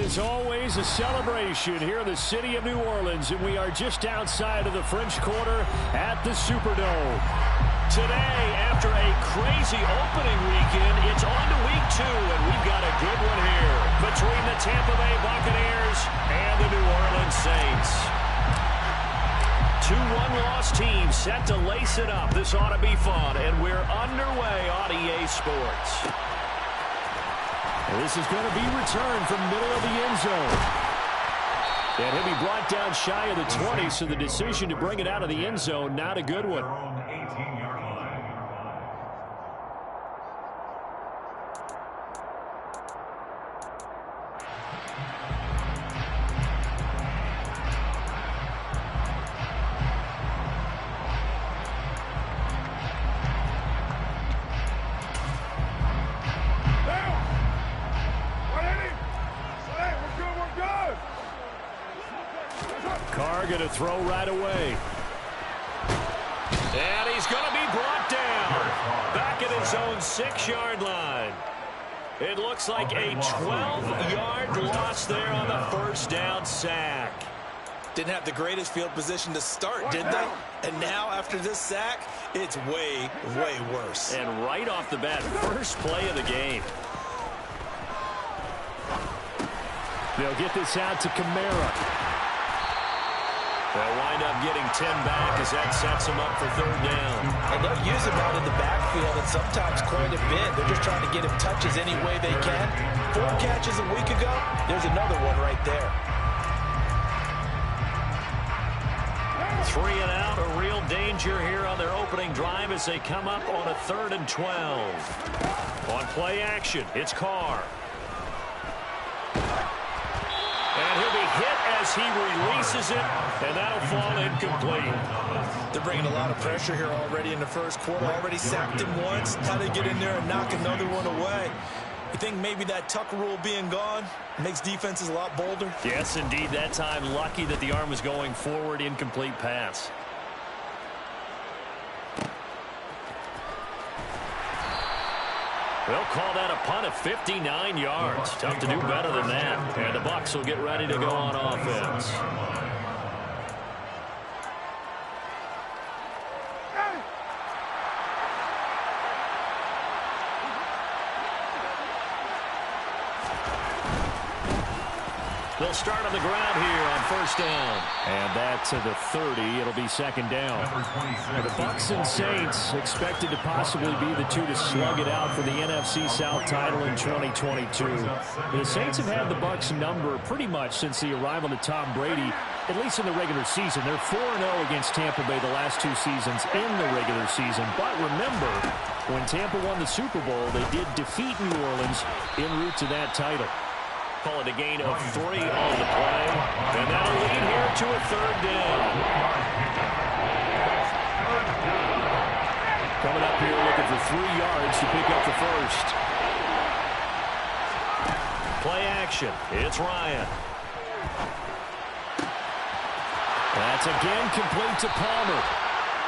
is always a celebration here in the city of New Orleans, and we are just outside of the French Quarter at the Superdome. Today, after a crazy opening weekend, it's on to week 2, and we've got a good one here between the Tampa Bay Buccaneers and the New Orleans Saints. 2 one-loss teams set to lace it up. This ought to be fun, and we're underway on EA Sports. This is going to be returned from middle of the end zone. And he'll be brought down shy of the 20, so the decision to bring it out of the end zone, not a good one. Going to throw right away. And he's going to be brought down. Back at his own 6-yard line. It looks like a 12-yard loss there on the first down sack. Didn't have the greatest field position to start, did they? And now after this sack, it's way, way worse. And right off the bat, first play of the game. They'll get this out to Kamara. They'll wind up getting 10 back as that sets them up for 3rd down. And they'll use him out in the backfield and sometimes quite a bit. They're just trying to get him touches any way they can. 4 catches a week ago. There's another one right there. 3 and out, a real danger here on their opening drive as they come up on a 3rd and 12. On play action, it's Carr. And he'll be hit as he releases it, and that'll fall incomplete. They're bringing a lot of pressure here already in the first quarter. Already sacked him once. How to get in there and knock another one away. You think maybe that tuck rule being gone makes defenses a lot bolder? Yes, indeed. That time, lucky that the arm was going forward, incomplete pass. They'll call that a punt of 59 yards. Tough to do better than that. And the Bucs will get ready to go on offense. They'll start on the ground here on 1st down. And that to the 30. It'll be 2nd down. The Bucs and Saints expected to possibly be the 2 to slug it out for the NFC South title in 2022. The Saints have had the Bucs number pretty much since the arrival of Tom Brady, at least in the regular season. They're 4-0 against Tampa Bay the last 2 seasons in the regular season. But remember, when Tampa won the Super Bowl, they did defeat New Orleans en route to that title. Call it a gain of 3 on the play. And that'll lead here to a 3rd down. Coming up here looking for 3 yards to pick up the first. Play action. It's Ryan. That's again complete to Palmer.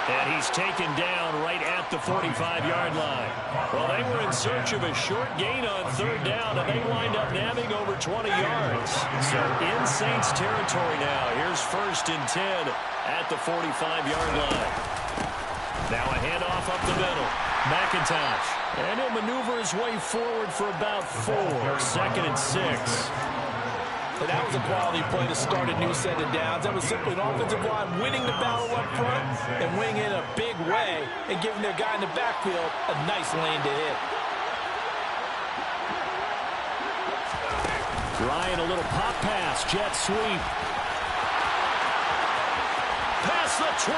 And he's taken down right at the 45-yard line. Well, they were in search of a short gain on 3rd down, and they wind up nabbing over 20 yards. So in Saints territory now. Here's 1st and 10 at the 45-yard line. Now a handoff up the middle. McIntosh. And he'll maneuver his way forward for about 4. 2nd and 6. And that was a quality play to start a new set of downs. That was simply an offensive line winning the battle up front and winning it in a big way and giving their guy in the backfield a nice lane to hit. Ryan, a little pop pass, jet sweep. Past the 20.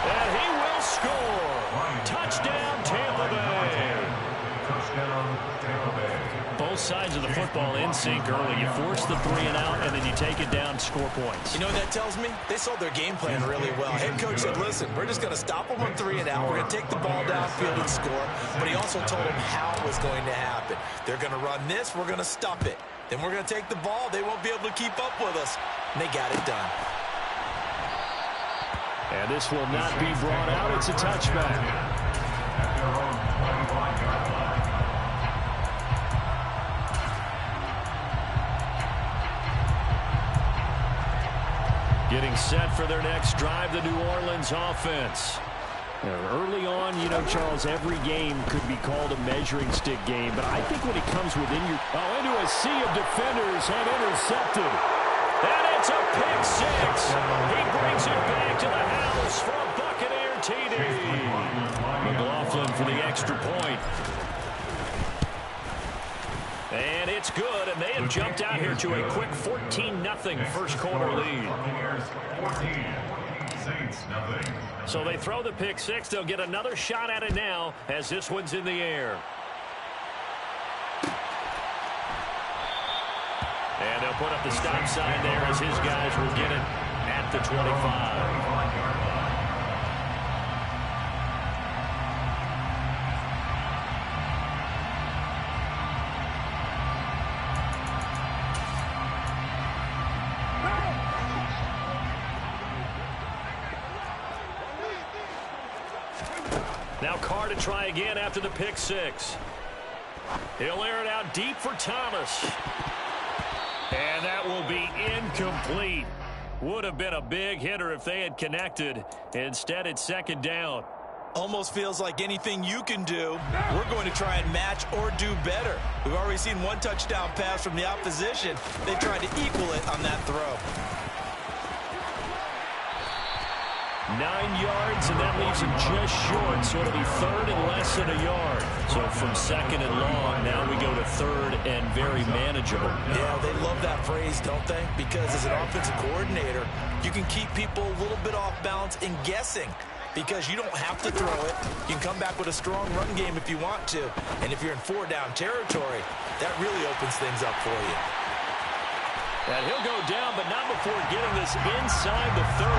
And he will score. Touchdown, Tampa Bay. Touchdown, Tampa Bay. Both sides of the football in sync early. You force the 3 and out, and then you take it down, score points. You know what that tells me? They sold their game plan really well. Head coach said, listen, we're just going to stop them on 3 and out. We're going to take the ball downfield and score. But he also told them how it was going to happen. They're going to run this. We're going to stop it. Then we're going to take the ball. They won't be able to keep up with us. And they got it done. And this will not be brought out. It's a touchback. Getting set for their next drive, the New Orleans offense. Early on, you know, Charles, every game could be called a measuring stick game, but I think when it comes within your... Oh, into a sea of defenders and intercepted. And it's a pick six. He brings it back to the house for a Buccaneer TD. McLaughlin for the extra point. And it's good, and they have jumped out here to a quick 14-0 first quarter lead. So they throw the pick six. They'll get another shot at it now as this one's in the air. And they'll put up the stop sign there as his guys will get it at the 25. Now Carr to try again after the pick six. He'll air it out deep for Thomas. And that will be incomplete. Would have been a big hitter if they had connected. Instead, it's second down. Almost feels like anything you can do, we're going to try and match or do better. We've already seen one touchdown pass from the opposition. They tried to equal it on that throw. 9 yards, and that leaves him just short, so it'll be third and less than a yard. So from second and long, now we go to third and very manageable. Yeah, they love that phrase, don't they? Because as an offensive coordinator, you can keep people a little bit off balance and guessing because you don't have to throw it. You can come back with a strong run game if you want to. And if you're in four-down territory, that really opens things up for you. And he'll go down, but not before getting this inside the 30.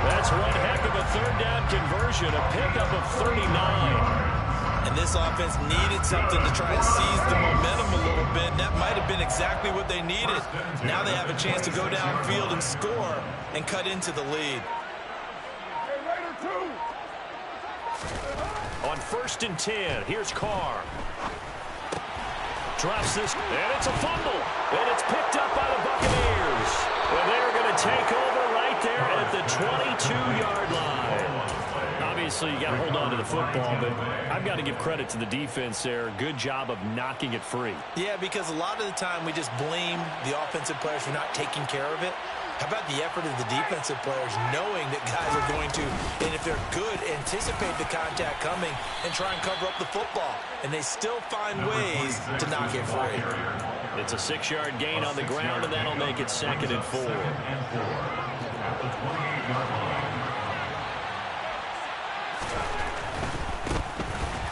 That's one heck of a third down conversion, a pickup of 39. And this offense needed something to try and seize the momentum a little bit. That might have been exactly what they needed. Now they have a chance to go downfield and score and cut into the lead. On 1st and 10, here's Carr. Drops this, and it's a fumble. And it's picked up by the Buccaneers. And they're going to take over right there at the 22-yard line. Obviously, you got to hold on to the football, but I've got to give credit to the defense there. Good job of knocking it free. Yeah, because a lot of the time we just blame the offensive players for not taking care of it. How about the effort of the defensive players knowing that guys are going to, and if they're good, anticipate the contact coming and try and cover up the football. And they still find ways to knock it free. It's a 6-yard gain on the ground, and that'll make it 2nd and 4.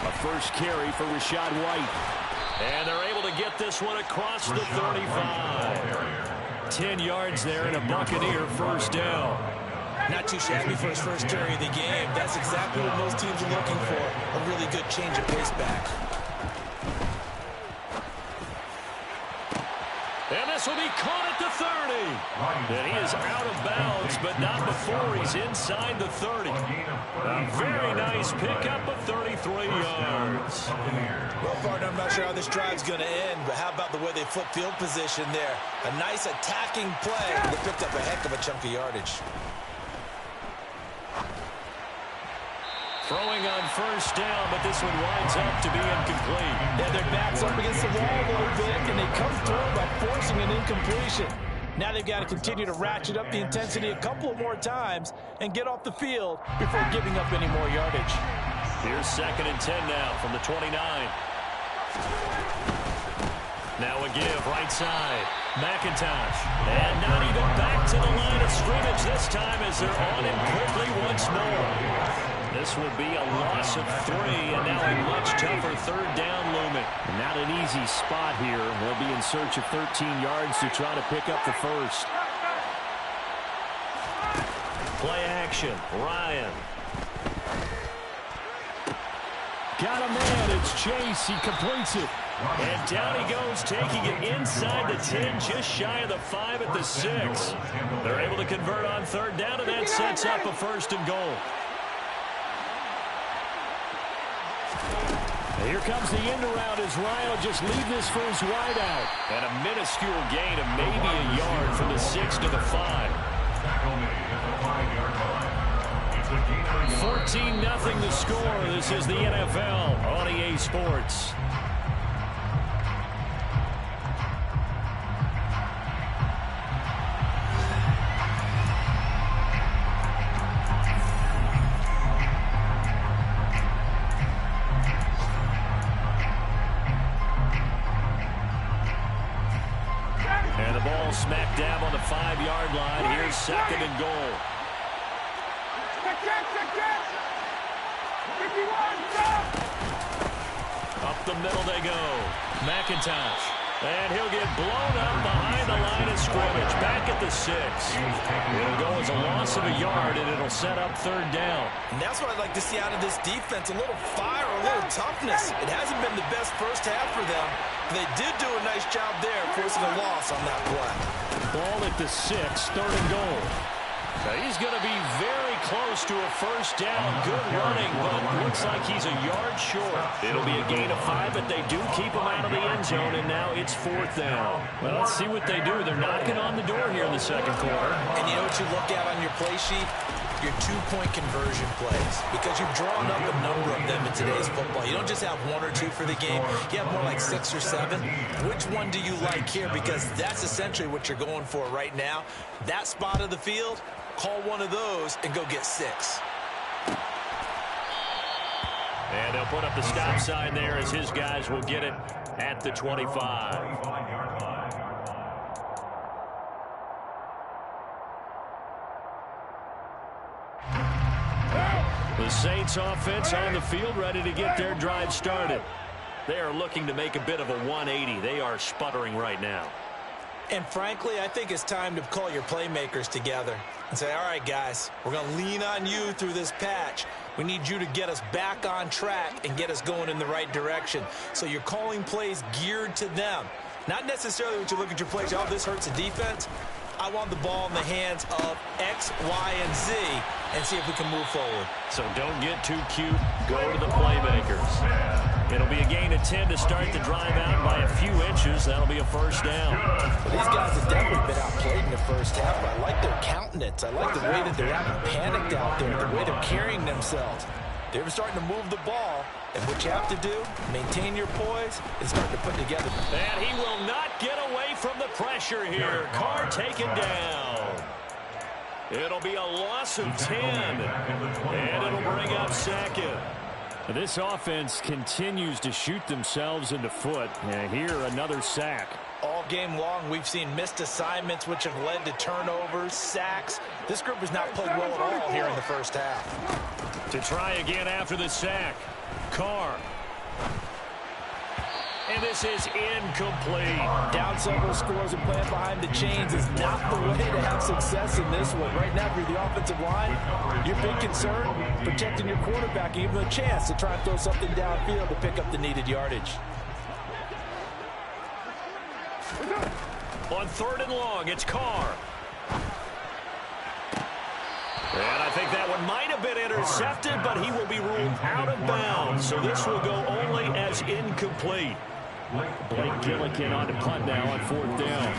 A first carry for Rachaad White. And they're able to get this one across the 35. 10 yards there and a Buccaneer first down. Not too shabby for his first carry of the game. That's exactly what most teams are looking for. A really good change of pace back. And this will be caught at the 30. And he is out of bounds, but not before he's inside the 30. A very nice pickup of 33 yards. Well, partner, I'm not sure how this drive's going to end, but how about the way they flip field position there? A nice attacking play. They picked up a heck of a chunk of yardage. Throwing on first down, but this one winds up to be incomplete. Yeah, their back's up against the wall a little bit, and they come through by forcing an incompletion. Now they've got to continue to ratchet up the intensity a couple more times and get off the field before giving up any more yardage. Here's 2nd and 10 now from the 29. Now a give, right side. McIntosh. And not even back to the line of scrimmage this time as they're on him quickly once more. This will be a loss of 3, and now a much tougher third down looming. And not an easy spot here. They'll be in search of 13 yards to try to pick up the first. Play action, Ryan. Got a man, it's Chase, he completes it. And down he goes, taking it inside the 10, just shy of the 5 at the 6. They're able to convert on third down, and that sets up a 1st and goal. Here comes the end around as Ryan will just leave this for his wide out. And a minuscule gain of maybe a yard from the 6 to the 5. 14-0 the score. This is the NFL on EA Sports. And the ball smack dab on the 5-yard line. Here's 2nd and goal. Up the middle they go. McIntosh. And he'll get blown up behind the line of scrimmage. Back at the 6. It'll go as a loss of a yard, and it'll set up 3rd down. And that's what I'd like to see out of this defense. A little fire, a little toughness. It hasn't been the best first half for them. But they did do a nice job there, forcing a loss on that play. Ball at the 6, 3rd and goal. Now he's going to be very close to a first down. Good running, but looks like he's a yard short. It'll be a gain of 5, but they do keep him out of the end zone, and now it's 4th down. Well, let's see what they do. They're knocking on the door here in the 2nd quarter. And you know what you look at on your play sheet? Your 2-point conversion plays, because you've drawn up a number of them in today's football. You don't just have 1 or 2 for the game. You have more like 6 or 7. Which one do you like here? Because that's essentially what you're going for right now. That spot of the field, call one of those and go get 6. And they'll put up the stop sign there as his guys will get it at the 25. The Saints offense on the field, ready to get their drive started. They are looking to make a bit of a 180. They are sputtering right now. And frankly, I think it's time to call your playmakers together and say, all right, guys, we're going to lean on you through this patch. We need you to get us back on track and get us going in the right direction. So you're calling plays geared to them. Not necessarily when you look at your plays, oh, this hurts the defense. I want the ball in the hands of X, Y, and Z and see if we can move forward. So don't get too cute. Go to the playmakers. It'll be a gain of 10 to start the drive out by a few inches. That'll be a first down. Well, these guys have definitely been outplayed in the first half, but I like their countenance. I like the way that they're having panicked out there, the way they're carrying themselves. They're starting to move the ball, and what you have to do, maintain your poise, and start to put together. And he will not get away from the pressure here. Carr taken down. It'll be a loss of 10, and it'll bring up 2nd. This offense continues to shoot themselves in the foot. And here, another sack. All game long, we've seen missed assignments, which have led to turnovers, sacks. This group has not played well at all here in the first half. To try again after the sack. Carr. And this is incomplete. Down several scores and playing behind the chains is not the way to have success in this one. Right now, if you're the offensive line, your big concern, protecting your quarterback and giving him a chance to try and throw something downfield to pick up the needed yardage. On 3rd and long, it's Carr. And I think that one might have been intercepted, but he will be ruled out of bounds. So this will go only as incomplete. Blake Gillikin on the punt now on 4th down.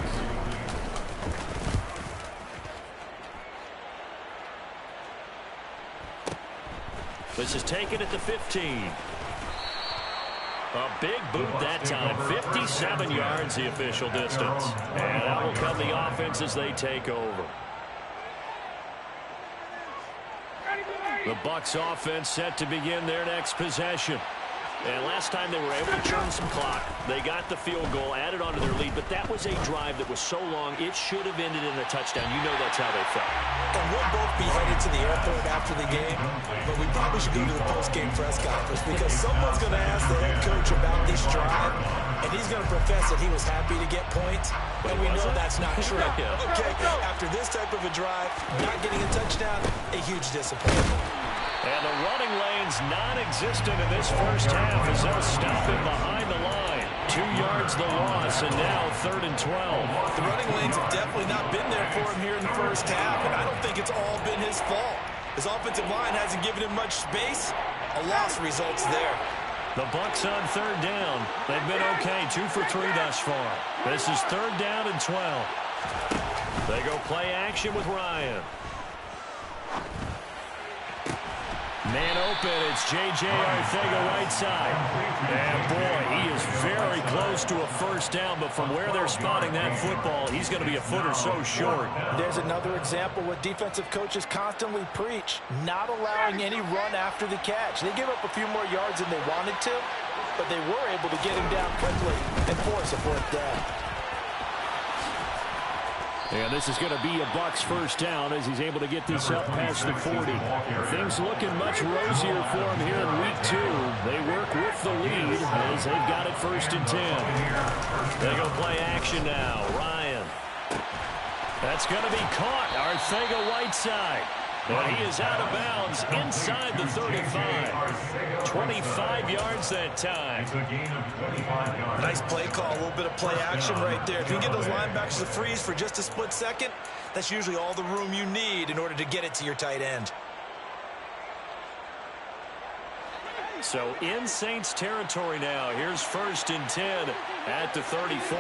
This is taken at the 15. A big boot that time. 57 yards the official distance. And that will come the offense as they take over. The Bucs offense set to begin their next possession. And last time they were able to churn some clock. They got the field goal, added onto their lead, but that was a drive that was so long, it should have ended in a touchdown. You know that's how they felt. And we'll both be headed to the airport after the game, but we probably should go to the post-game press conference because someone's going to ask the head coach about this drive, and he's going to profess that he was happy to get points, and we know that's not true. Okay, after this type of a drive, not getting a touchdown, a huge disappointment. And the running lane's non-existent in this first half as they'll stop him behind the line. 2 yards the loss, and now 3rd and 12. The running lanes have definitely not been there for him here in the first half, and I don't think it's all been his fault. His offensive line hasn't given him much space. A loss results there. The Bucs on 3rd down. They've been okay, 2 for 3 thus far. This is 3rd down and 12. They go play action with Ryan. Man open, it's J.J. Arcega-Whiteside. And boy, he is very close to a first down, but from where they're spotting that football, he's going to be a foot or so short. There's another example what defensive coaches constantly preach, not allowing any run after the catch. They gave up a few more yards than they wanted to, but they were able to get him down quickly and force a fourth down. And this is going to be a Bucs first down as he's able to get this up past the 40. Things looking much rosier for him here in week 2. They work with the lead as they've got it 1st and 10. They go play action now. Ryan. That's going to be caught. Arcega-Whiteside. And he is out of bounds inside the 35. 25 yards that time. Nice play call, a little bit of play action right there. If you get those linebackers to freeze for just a split second, that's usually all the room you need in order to get it to your tight end. So in Saints territory now. Here's 1st and 10 at the 34.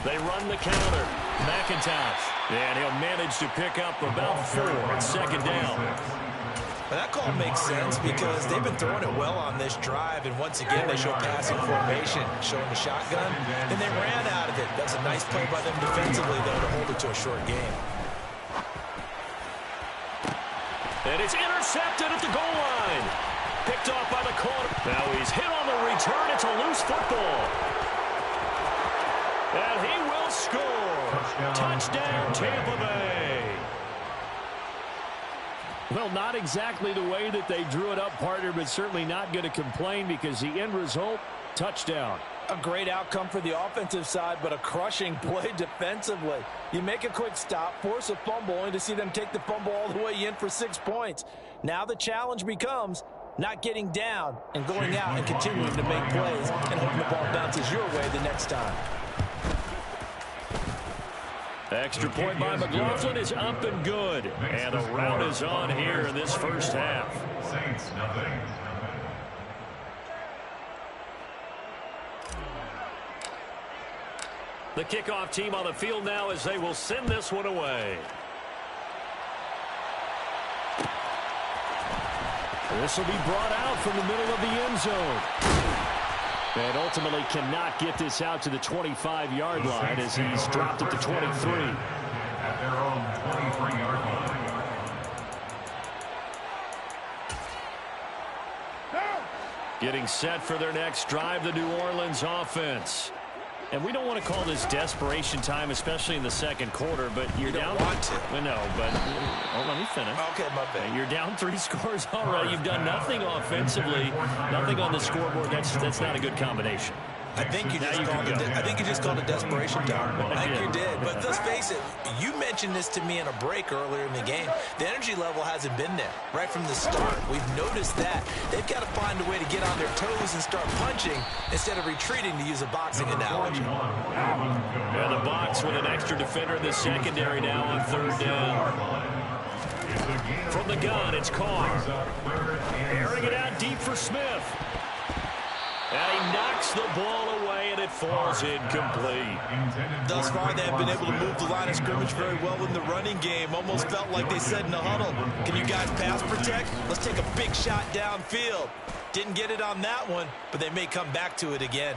They run the counter. McIntosh. And he'll manage to pick up about 4 at 2nd down. Well, that call makes sense because they've been throwing it well on this drive, and once again they show passing formation, showing the shotgun, and they ran out of it. That's a nice play by them defensively, though, to hold it to a short game. And it's intercepted at the goal line. Picked off by the corner. Now he's hit on the return. It's a loose football. And he will score. Touchdown, Tampa Bay. Well, not exactly the way that they drew it up, partner, but certainly not going to complain because the end result, touchdown. A great outcome for the offensive side, but a crushing play defensively. You make a quick stop, force a fumble, only to see them take the fumble all the way in for 6 points. Now the challenge becomes not getting down and going out and continuing to make plays and hoping the ball bounces your way the next time. Extra point by McLaughlin is up and good. And the rout is on here in this first half. Saints, nothing. The kickoff team on the field now as they will send this one away. This will be brought out from the middle of the end zone. And ultimately cannot get this out to the 25-yard line as he's dropped at the 23. At their own 23-yard line. Getting set for their next drive, the New Orleans offense. And we don't want to call this desperation time, especially in the second quarter, but you're down. You don't want to. Well, no, but let me finish. Okay, my bad. You're down 3 scores already. You've done nothing offensively, nothing on the scoreboard. That's not a good combination. I think you just called it desperation time. I think you did. But let's face it, you mentioned this to me in a break earlier in the game. The energy level hasn't been there right from the start. We've noticed that. They've got to find a way to get on their toes and start punching instead of retreating, to use a boxing analogy. And the Bucs with an extra defender in the secondary now on 3rd down. From the gun, it's Carr. Airing it out deep for Smith. And he knocks the ball away, and it falls incomplete. Thus far, they have been able to move the line of scrimmage very well in the running game. Almost felt like they said in the huddle, can you guys pass protect? Let's take a big shot downfield. Didn't get it on that one, but they may come back to it again.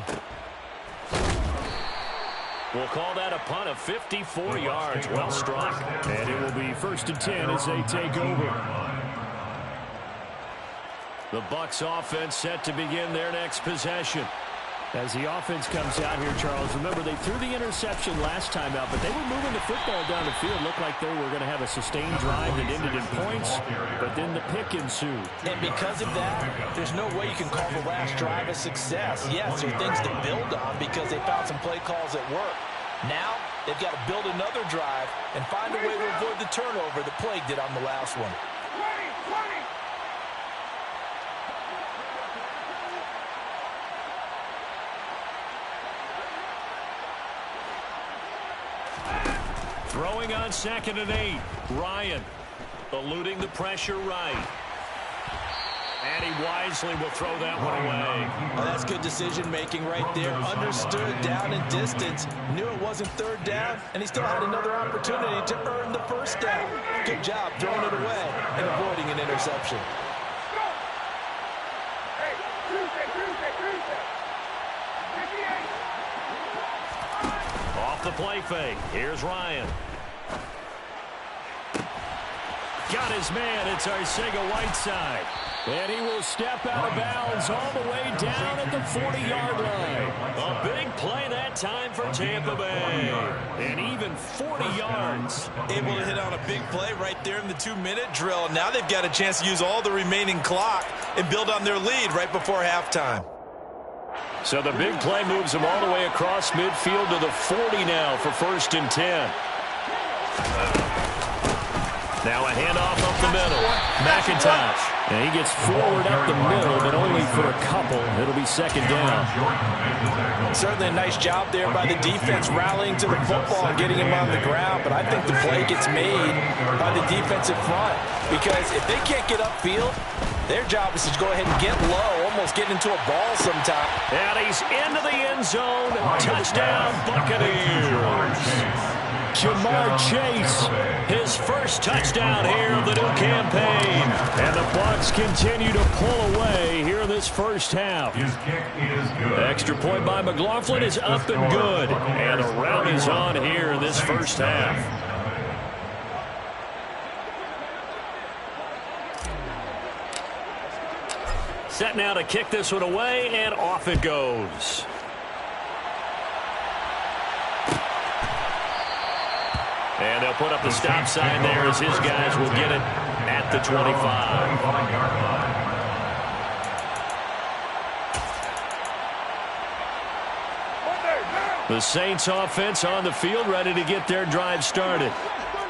We'll call that a punt of 54 yards. Well struck. And it will be 1st and 10 as they take over. The Bucs offense set to begin their next possession. As the offense comes out here, Charles, remember they threw the interception last time out, but they were moving the football down the field. Looked like they were going to have a sustained drive that ended in points, but then the pick ensued. And because of that, there's no way you can call the last drive a success. Yes, there are things to build on because they found some play calls that work. Now, they've got to build another drive and find a way to avoid the turnover the Plague did on the last one. Throwing on 2nd and 8. Ryan eluding the pressure right. And he wisely will throw that one away. Oh, that's good decision-making right there. Understood down and distance. Knew it wasn't third down, and he still had another opportunity to earn the first down. Good job throwing it away and avoiding an interception. Off the play fake. Here's Ryan. Got his man. It's Arcega-Whiteside. And he will step out of bounds all the way down at the 40-yard line. A big play that time for Tampa Bay. And even 40 yards. Able to hit on a big play right there in the 2-minute drill. Now they've got a chance to use all the remaining clock and build on their lead right before halftime. So the big play moves them all the way across midfield to the 40 now for 1st and 10. Now a handoff up the middle. McIntosh. And he gets forward up the middle, but only for a couple. It'll be 2nd down. Certainly a nice job there by the defense rallying to the football and getting him on the ground. But I think the play gets made by the defensive front. Because if they can't get upfield, their job is to go ahead and get low, almost get into a ball sometime. And he's into the end zone. Touchdown, Buccaneers. Jamar Chase, his first touchdown here of the new campaign. And the Bucs continue to pull away here in this first half. His kick is good. Extra point by McLaughlin is up and good. And a round is on here in this first half. Set now to kick this one away, and off it goes. And they'll put up the stop sign there as his guys will get it at the 25. The Saints offense on the field, ready to get their drive started.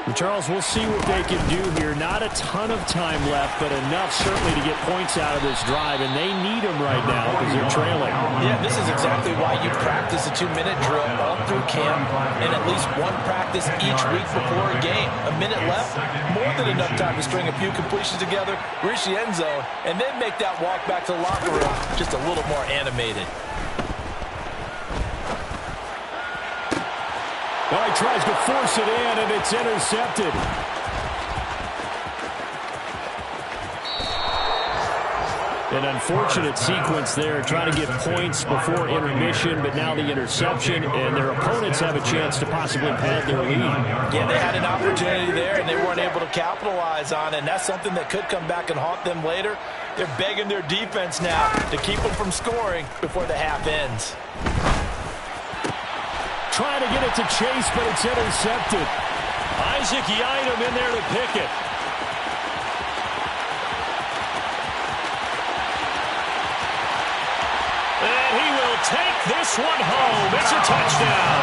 And Charles, we'll see what they can do here. Not a ton of time left, but enough certainly to get points out of this drive, and they need them right now because they're trailing. Yeah, this is exactly why you practice a 2-minute drill all through camp and at least one practice each week before a game. A minute left, more than enough time to string a few completions together, reach the end zone, and then make that walk back to the locker room just a little more animated. Well, he tries to force it in, and it's intercepted. An unfortunate sequence there, trying to get points before intermission, but now the interception, and their opponents have a chance to possibly pad their lead. Yeah, they had an opportunity there, and they weren't able to capitalize on it, and that's something that could come back and haunt them later. They're begging their defense now to keep them from scoring before the half ends. Trying to get it to Chase, but it's intercepted. Isaac Yiadom in there to pick it. And he will take this one home. It's a touchdown.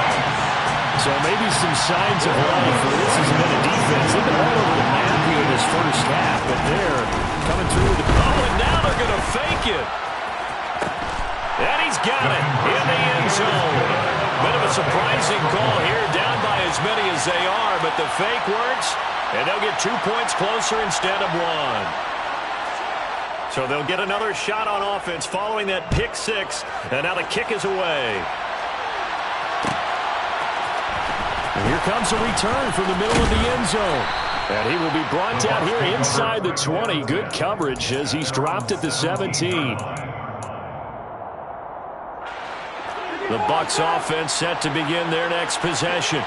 So maybe some signs of life for this is a defense. They've been all over the map here in this first half, but they're coming through. And now they're going to fake it. And he's got it in the end zone. Bit of a surprising call here, down by as many as they are, but the fake works, and they'll get 2 points closer instead of 1. So they'll get another shot on offense following that pick six, and now the kick is away. And here comes a return from the middle of the end zone. And he will be brought down here inside the 20. Good coverage as he's dropped at the 17. The Bucs offense set to begin their next possession.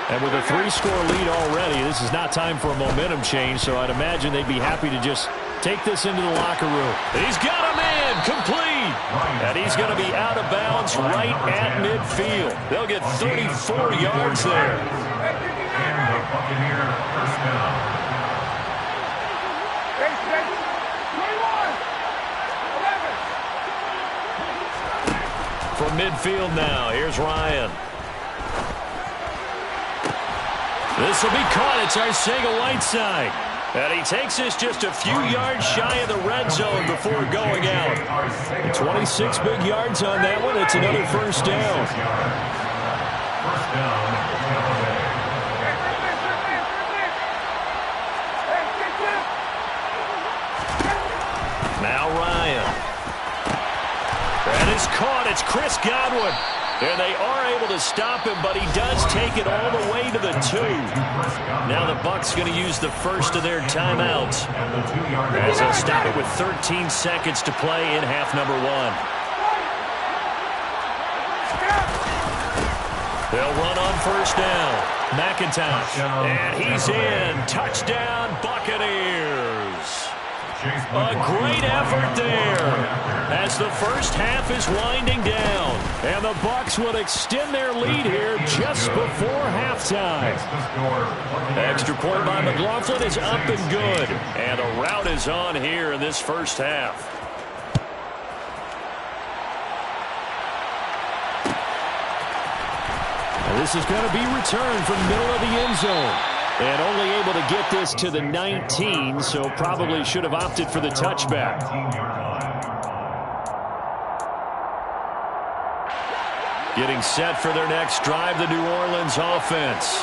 And with a 3-score lead already, this is not time for a momentum change, so I'd imagine they'd be happy to just take this into the locker room. He's got a man complete. And he's going to be out of bounds right at midfield. They'll get 34 yards there. And the Buccaneer first down. From midfield now, here's Ryan. This will be caught. It's Arcega-Whiteside. And he takes this just a few yards shy of the red zone before going out. 26 big yards on that one. It's another first down. First down, Tampa Bay. Now out. It's Chris Godwin. And they are able to stop him, but he does take it all the way to the 2. Now the Bucs going to use the first of their timeouts as they'll stop it with 13 seconds to play in half number 1. They'll run on first down. McIntosh. And he's in. Touchdown, Buccaneers. A great effort there as the first half is winding down. And the Bucs will extend their lead here just before halftime. Extra point by McLaughlin is up and good. And a rout is on here in this first half. Now this is going to be returned from the middle of the end zone. And only able to get this to the 19, so probably should have opted for the touchback. Getting set for their next drive, the New Orleans offense.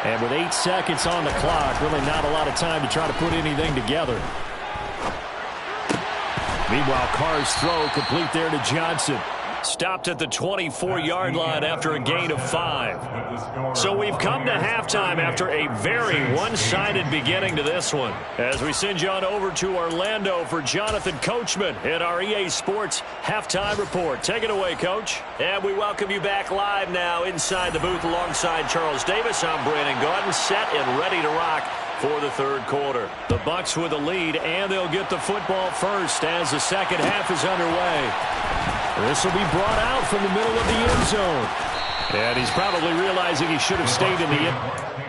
And with 8 seconds on the clock, really not a lot of time to try to put anything together. Meanwhile, Carr's throw complete there to Johnson. Stopped at the 24-yard line after a gain of 5. So we've come to halftime after a very one-sided beginning to this one. As we send you on over to Orlando for Jonathan Coachman in our EA Sports Halftime Report. Take it away, Coach. And we welcome you back live now inside the booth alongside Charles Davis. I'm Brandon Gaudin, set and ready to rock for the third quarter. The Bucs with the lead, and they'll get the football first as the second half is underway. This will be brought out from the middle of the end zone. And he's probably realizing he should have stayed in the end.